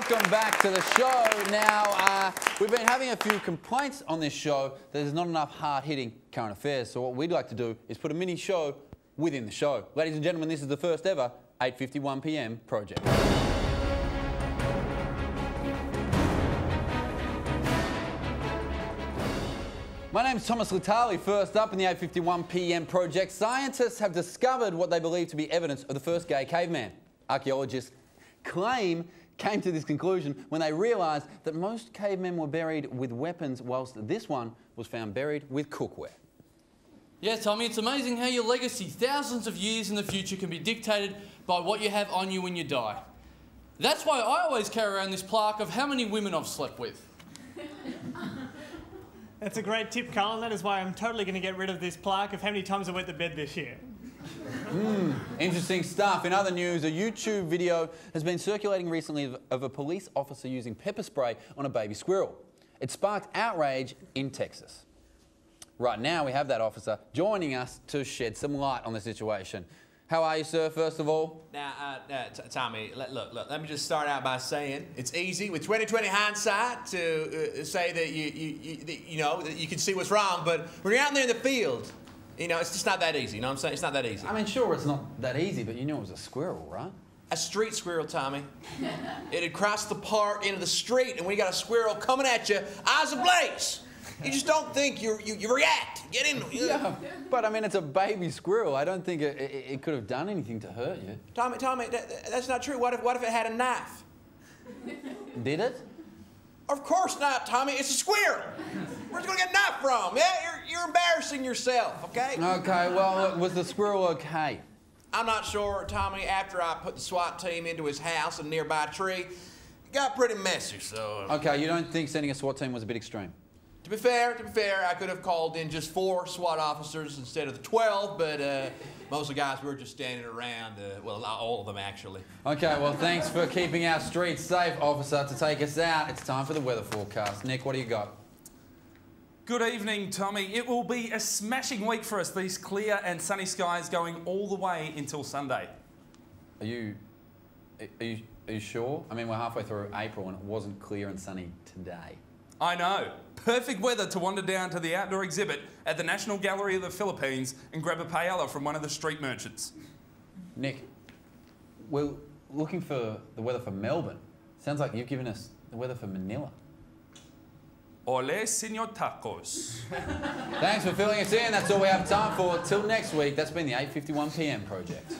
welcome back to the show. Now, we've been having a few complaints on this show that there's not enough hard-hitting current affairs. So what we'd like to do is put a mini show within the show. Ladies and gentlemen, this is the first ever 8:51 PM project. My name's Thomas Latali. First up in the 8:51 PM project, scientists have discovered what they believe to be evidence of the first gay caveman. Archaeologists came to this conclusion when they realised that most cavemen were buried with weapons, whilst this one was found buried with cookware. Yeah, Tommy, it's amazing how your legacy thousands of years in the future can be dictated by what you have on you when you die. That's why I always carry around this plaque of how many women I've slept with. That's a great tip, Colin. That is why I'm totally going to get rid of this plaque of how many times I went to bed this year. Interesting stuff. In other news, a YouTube video has been circulating recently of a police officer using pepper spray on a baby squirrel. It sparked outrage in Texas. Right now, we have that officer joining us to shed some light on the situation. How are you, sir, first of all? Now, Tommy, look, let me just start out by saying it's easy with 20/20 hindsight to say that you can see what's wrong, but when you're out there in the field, you know, it's just not that easy, you know what I'm saying? It's not that easy. I mean, sure, it's not that easy, but you knew it was a squirrel, right? A street squirrel, Tommy. It had crossed the park into the street, and when you got a squirrel coming at you, eyes ablaze. You just don't think, you react. Get in. Yeah, but I mean, it's a baby squirrel. I don't think it could have done anything to hurt you. Tommy, that's not true. What if it had a knife? Did it? Of course not, Tommy. It's a squirrel. Where's it gonna get a knife from? Yeah, you're embarrassing yourself, okay? Okay, well, was the squirrel okay? I'm not sure, Tommy. After I put the SWAT team into his house in a nearby tree, it got pretty messy, so... Okay, you don't think sending a SWAT team was a bit extreme? To be fair, I could have called in just 4 SWAT officers instead of the 12, but most of the guys were just standing around, well, all of them, actually. Okay, well, thanks for keeping our streets safe, officer. To take us out, it's time for the weather forecast. Nick, what do you got? Good evening, Tommy. It will be a smashing week for us, these clear and sunny skies going all the way until Sunday. Are you sure? I mean, we're halfway through April and it wasn't clear and sunny today. I know. Perfect weather to wander down to the outdoor exhibit at the National Gallery of the Philippines and grab a paella from one of the street merchants. Nick, we're looking for the weather for Melbourne. Sounds like you've given us the weather for Manila. Ole, señor tacos. Thanks for filling us in. That's all we have time for. Till next week, that's been the 8:51 PM project.